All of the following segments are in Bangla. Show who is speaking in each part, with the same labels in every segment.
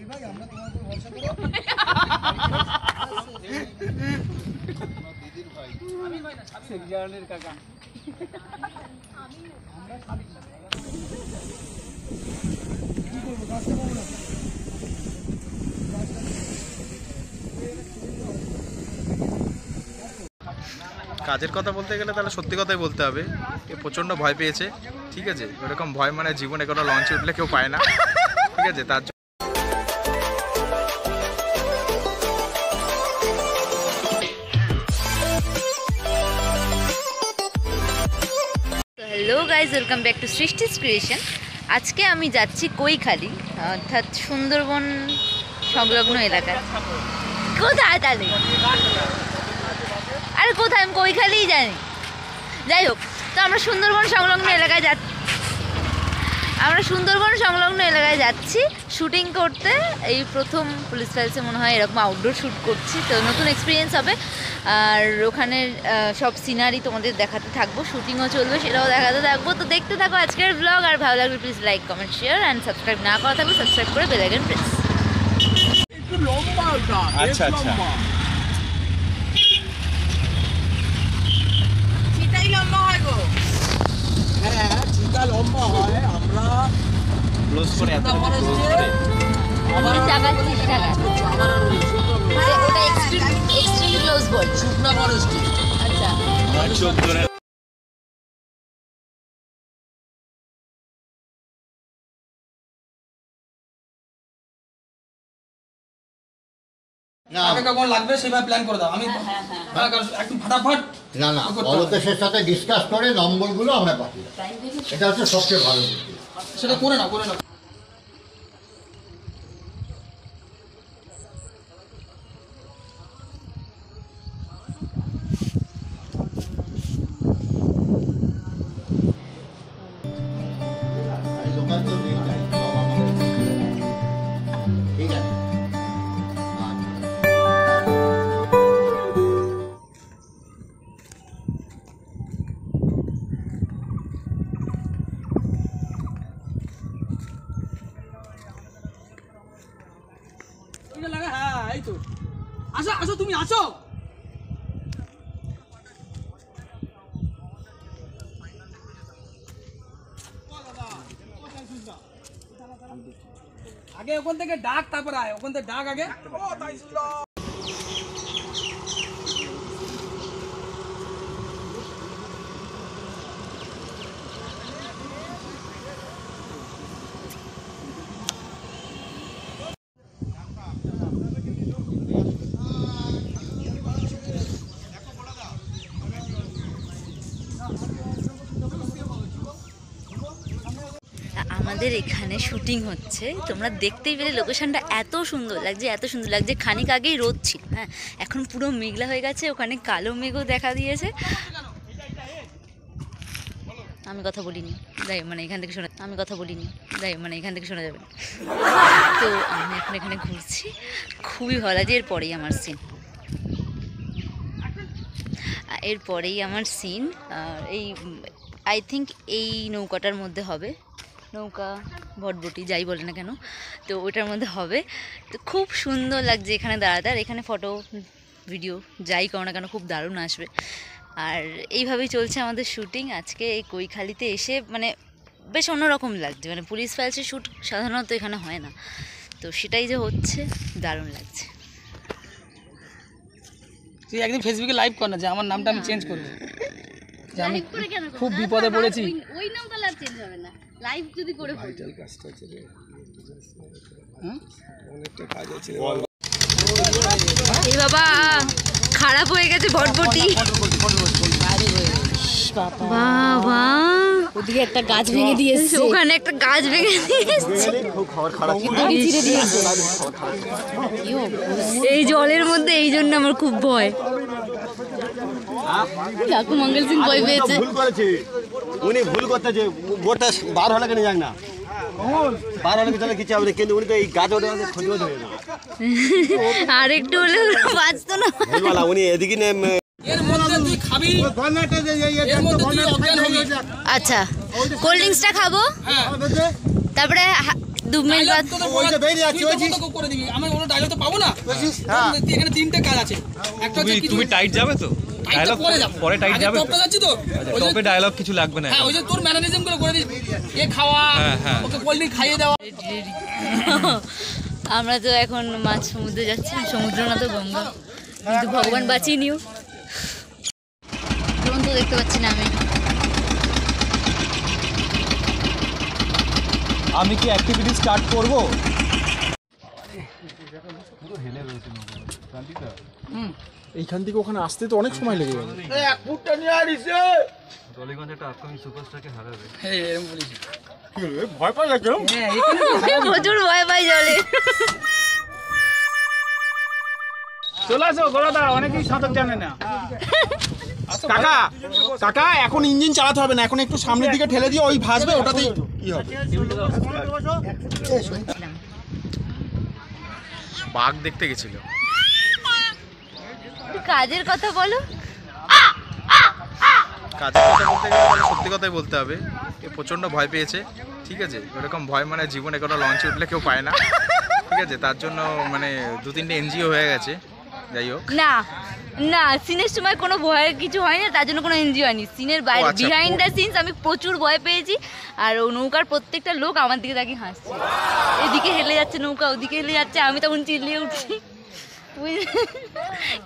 Speaker 1: ভাই আমরা তোমার উপর ভরসা করব। দিদির ভাই আমি ভাই না শেখ জাহানের কাকা আমরা খাবি না কি করব গাছটা পাবো না
Speaker 2: কাজের কথা বলতে গেলে তাহলে সত্যি কথাই বলতে হবে, এ প্রচণ্ড ভয় পেয়েছে। ঠিক আছে, এরকম ভয় মানে জীবনে কোনো লঞ্চে উঠলে কেউ পায় না। ঠিক আছে, তার
Speaker 3: hello guys, welcome back to Srishti's creation. আজকে আমি যাচ্ছি কৈখালি, অর্থাৎ সুন্দরবন সংলগ্ন এলাকায়। কোথায় তাহলে? আরে কোথায়, আমি কৈখালিই জানি। যাই হোক, তো আমরা সুন্দরবন সংলগ্ন এলাকায় যাচ্ছি শুটিং করতে। এই প্রথম পুলিশ ফাইলসে মনে হয় এরকম আউটডোর শ্যুট করছি, তো নতুন এক্সপিরিয়েন্স হবে। আর ওখানের সব সিনারি তোমাদের দেখাতে থাকবো, শুটিংও চলবে, সেটাও দেখাতে থাকবো। তো দেখতে থাকো আজকের ব্লগ। আর ভালো লাগলে please like, comment, share and subscribe না করা থাকলে সাবস্ক্রাইব করে বেল আইকন প্রেস।
Speaker 2: আচ্ছা আচ্ছা,
Speaker 1: চিতাই লম্বা হয় গো। হ্যাঁ চিতা লম্বা হয়। আমরা
Speaker 2: ক্লোজ করে এত
Speaker 1: আমার
Speaker 3: আমার টাকা 30 টাকা। ওটা এক্সট্রিম ক্লোজ বল,
Speaker 1: শুকনা ফরেস্টে।
Speaker 3: আচ্ছা
Speaker 2: চোখ ধরে
Speaker 1: না আগে কখন লাগবে সেভাবে প্ল্যান করে দাও। আমি একটু ফটাফট
Speaker 4: না না অলোকেশের সাথে ডিসকাস করে নম্বরগুলো আমরা পাঠিয়ে এটা হচ্ছে সবচেয়ে ভালো দিক।
Speaker 1: সেটা করে না
Speaker 4: লোকাল তো নেই, ঠিক আছে।
Speaker 1: হ্যাঁ এই তো আসো আসো, তুমি আসো। আগে ওখান থেকে ডাক, তারপর আয়। ওখান থেকে ডাক আগে।
Speaker 3: আমাদের এখানে শুটিং হচ্ছে, তোমরা দেখতেই পেলে। লোকেশনটা এত সুন্দর লাগছে, খানিক আগেই রোদ ছিল, হ্যাঁ এখন পুরো মেঘলা হয়ে গেছে, ওখানে কালো মেঘও দেখা দিয়েছে। আমি কথা বলিনি তাই মানে এখান থেকে শোনা যাবে না। তো আমি এখন এখানে ঘুরছি, খুবই ভালো লাগছে। এরপরেই আমার সিন এই আই থিঙ্ক এই নৌকাটার মধ্যে হবে, নৌকা ভটভটি যাই বলে না কেন, তো ওটার মধ্যে হবে। তো খুব সুন্দর লাগছে এখানে দাঁড়াতে, আর এখানে ফটো ভিডিও যাই করো না কেন খুব দারুণ আসবে। আর এইভাবেই চলছে আমাদের শুটিং। আজকে এই কৈখালিতে এসে মানে বেশ অন্যরকম লাগছে, মানে পুলিশ ফাইলসের শ্যুট সাধারণত এখানে হয় না, তো সেটাই যে হচ্ছে দারুণ লাগছে।
Speaker 1: তুই একদিন ফেসবুকে লাইভ কর না যে আমার নামটা আমি চেঞ্জ করবো, যে আমি খুব বিপদে পড়েছি।
Speaker 3: ওই নামটা লাইভ চেঞ্জ হবে না, লাইভ যদি করে ভাইটাল কাজটা চলে। অনেকটা কাজ আছে এই বাবা, খারাপ হয়ে গেছে ভটভটি। বাবা ওদিকে একটা গাছ ভেঙে দিয়েছে, ওখানে একটা গাছ ভেঙে দিয়েছে, এই জলের মধ্যে। এই জন্য আমার খুব ভয়। কাকু মঙ্গল সিং ভয় পেয়েছে।
Speaker 5: উনি ভুল করতে যে গোটা বার হলে কেন যাক না, বার হলে চলে কিছু হবে, কিন্তু উনি তো এই গাছ ওঠে ক্ষতি হয়ে যাবে।
Speaker 3: আর একটু হলে বাঁচতো না।
Speaker 5: উনি এদিকে
Speaker 3: আচ্ছা কোল্ড ড্রিঙ্কসটা খাবো, তারপরে 2 মিনিট বাদ
Speaker 5: ওই যে বেরিয়ে যাচ্ছি, ওই
Speaker 1: তুই তো করে দিবি, আমি কোনো ডায়লগ তো পাবো না।
Speaker 5: হ্যাঁ।
Speaker 1: এখানে 3টে কাজ আছে, একটা হচ্ছে কিছু
Speaker 6: তুমি টাইট যাবে তো? ডায়লগ
Speaker 1: পরে যাব,
Speaker 6: পরে টাইট যাবে তো?
Speaker 1: টপে যাচ্ছি তো, ওই যে
Speaker 6: টপে ডায়লগ কিছু লাগবে না।
Speaker 1: হ্যাঁ ওই যে তোর ম্যানারিজম গুলো করে দিবি, এ খাওয়া,
Speaker 6: হ্যাঁ।
Speaker 1: ওকে কোল্ড ড্রিঙ্ক খাইয়ে দেওয়া।
Speaker 3: আমরা তো এখন মাছ সমুদ্রে যাচ্ছি, সমুদ্র না তো গঙ্গা, কিন্তু ভগবান বাঁচিয়ে নিও। ড্রোন তো দেখতে পাচ্ছি না আমি।
Speaker 6: আমি কি অ্যাক্টিভিটি স্টার্ট করব?
Speaker 7: এইখান থেকে ওখানে আসতে তো অনেক সময় লেগে যাবে।
Speaker 6: জলিগঞ্জ একটা আপকামিং সুপারস্টারকে হারাবে।
Speaker 1: হ্যাঁ এরকম বলিস।
Speaker 7: ভয় পাই না কেউ।
Speaker 1: হ্যাঁ এখানে
Speaker 3: প্রচুর ভয় পাই জলে।
Speaker 7: চলে আসো গোলাদা, অনেকেই সাঁতার জানে না। কাকা কাকা এখন ইঞ্জিন চালাতে হবে না, এখন একটু সামনের দিকে ঠেলে দিয়ে ওই ভাসবে, ওটাতেই কি হবে।
Speaker 2: বাঘ দেখতে গেছিল।
Speaker 3: কাজের কথা বলো।
Speaker 2: কাজের কথা বলতে গেলে তাহলে সত্যি কথাই বলতে হবে, এ প্রচণ্ড ভয় পেয়েছে। ঠিক আছে, এরকম ভয় মানে জীবনে কোনো লঞ্চে উঠলে কেউ পায় না। ঠিক আছে, তার জন্য মানে 2-3টে এনজিও হয়ে গেছে। যাই হোক,
Speaker 3: না না, সিনের সময় কোনো ভয়ের কিছু হয় না, তার জন্য কোনো এনজিও হয়নি। সিনের বাইরে
Speaker 2: আচ্ছা।
Speaker 3: বিহাইন্ড দ্য সিনস আমি প্রচুর ভয় পেয়েছি। আর ও নৌকার প্রত্যেকটা লোক আমার দিকে তাকিয়ে হাসছে, এদিকে হেলে যাচ্ছে নৌকা, ওদিকে হেলে যাচ্ছে, আমি তখন চিল্লিয়ে উঠছি।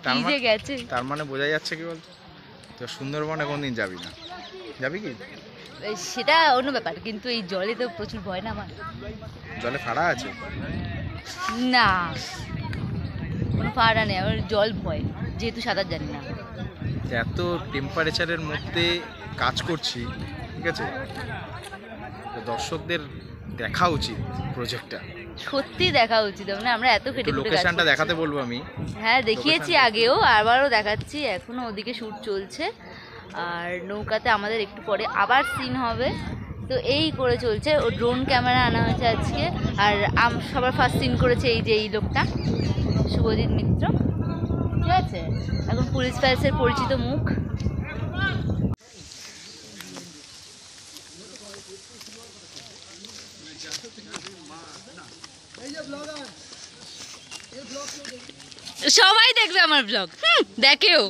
Speaker 3: কি যে গেছে।
Speaker 2: তার মানে বোঝা যাচ্ছে কি বলতো, তো সুন্দরবনে কোনদিন যাবি না, যাবি কি?
Speaker 3: সেটা অন্য ব্যাপার, কিন্তু এই জলে তো প্রচুর ভয় না আমার।
Speaker 2: জলে ফাড়া আছে?
Speaker 3: না, কোনো ফাড়া নেই, আমার জল ভয়, যেহেতু সাঁতার জানি না।
Speaker 2: এত টেম্পারেচারের মধ্যে কাজ করছি, ঠিক আছে, তো দর্শকদের দেখা উচিত প্রজেক্টটা।
Speaker 3: সত্যি দেখা উচিত, মানে আমরা এত খেটে
Speaker 2: একটু
Speaker 3: খুঁটে কাজ
Speaker 2: লোকেশনটা
Speaker 3: করছি।
Speaker 2: দেখাতে বলবো আমি।
Speaker 3: হ্যাঁ দেখিয়েছি আগেও, আবারও দেখাচ্ছি, এখনো ওদিকে শ্যুট চলছে। আর নৌকাতে আমাদের একটু পরে আবার সিন হবে, তো এই করে চলছে। ও ড্রোন ক্যামেরা আনা হয়েছে আজকে। আর সবার ফার্স্ট সিন করেছে এই যে এই লোকটা, শুভজিৎ মিত্র, ঠিক আছে, এখন পুলিশ ফায়ার্সের পরিচিত মুখ। সবাই দেখবে আমার ব্লগ, দেখেও।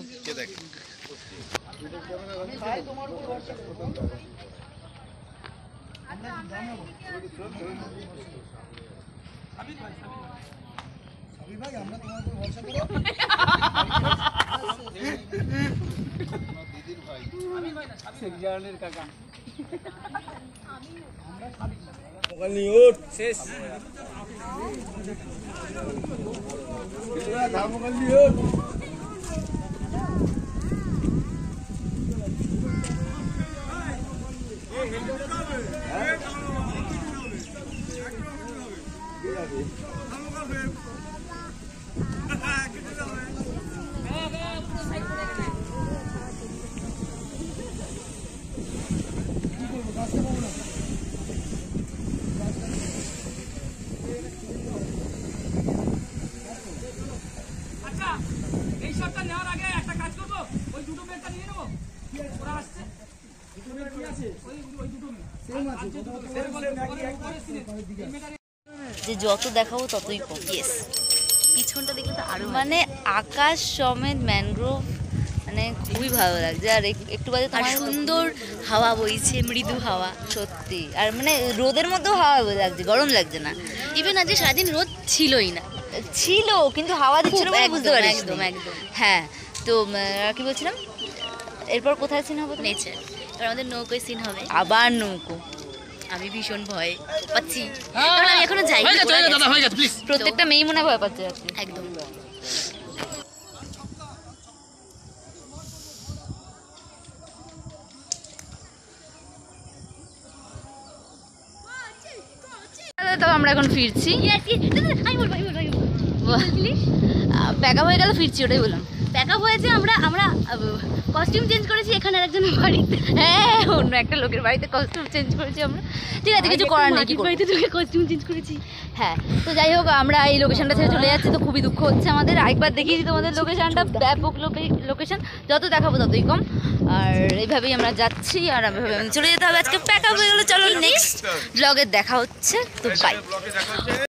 Speaker 1: এই শটটা নেওয়ার আগে একটা কাজ করব, ওই দুটো মেয়েটা নিয়ে নেব, ওরা আসছে, দুটো মেয়ে কি আছে, ওই দুটো মেয়ে সেম আছে,
Speaker 3: যে যত দেখাবো ততই কম। ইয়েস, পিছনটা দেখলে তো আরো, মানে আকাশ সমেত ম্যানগ্রোভ, মানে খুবই ভালো লাগছে। আর একটু বাদে তোমার সুন্দর হাওয়া বইছে, মৃদু হাওয়া, সত্যি। আর মানে রোদের মধ্যেও হাওয়া লাগছে, গরম লাগছে না। ইভেন আজকে সারাদিন রোদ ছিলই না, ছিল কিন্তু হাওয়া দিচ্ছিল বলে বুঝতে পারিস। একদম একদম, হ্যাঁ। তো কি বলছিলাম, এরপর কোথায় সিন হবে? নেচে, এবার আমাদের নৌকোয় সিন হবে, আবার নৌকো। আমি ভীষণ ভয় পাচ্ছি, কারণ আমি এখনো যাই।
Speaker 1: দাদা হয়ে গেছে প্লিজ।
Speaker 3: প্রত্যেকটা মেয়ে মনে ভয় পাচ্ছে একদম। তো আমরা এখন ফিরছি, প্যাকআপ হয়ে গেল, ফিরছি, ওটাই বললাম। প্যাকআপ হয়েছে, আমরা কস্টিউম চেঞ্জ করেছি এখানে আরেকজনের বাড়িতে, হ্যাঁ অন্য একটা লোকের বাড়িতে কস্টিউম চেঞ্জ করেছি আমরা, ঠিক আছে কিছু করার নেই, কি বাড়িতে তোকে কস্টিউম চেঞ্জ করেছি। হ্যাঁ তো যাই হোক আমরা এই লোকেশনটা ছেড়ে চলে যাচ্ছি, তো খুবই দুঃখ হচ্ছে আমাদের। আরেকবার দেখিয়ে দিই তোমাদের লোকেশনটা, ব্যাপক লোকেশন, যত দেখাবো ততই কম। আর এইভাবেই আমরা যাচ্ছি, আর এইভাবে চলে যেতে হবে, আজকে প্যাক আপ হয়ে গেলো। চলো নেক্সট ব্লগে দেখা হচ্ছে, তো বাই।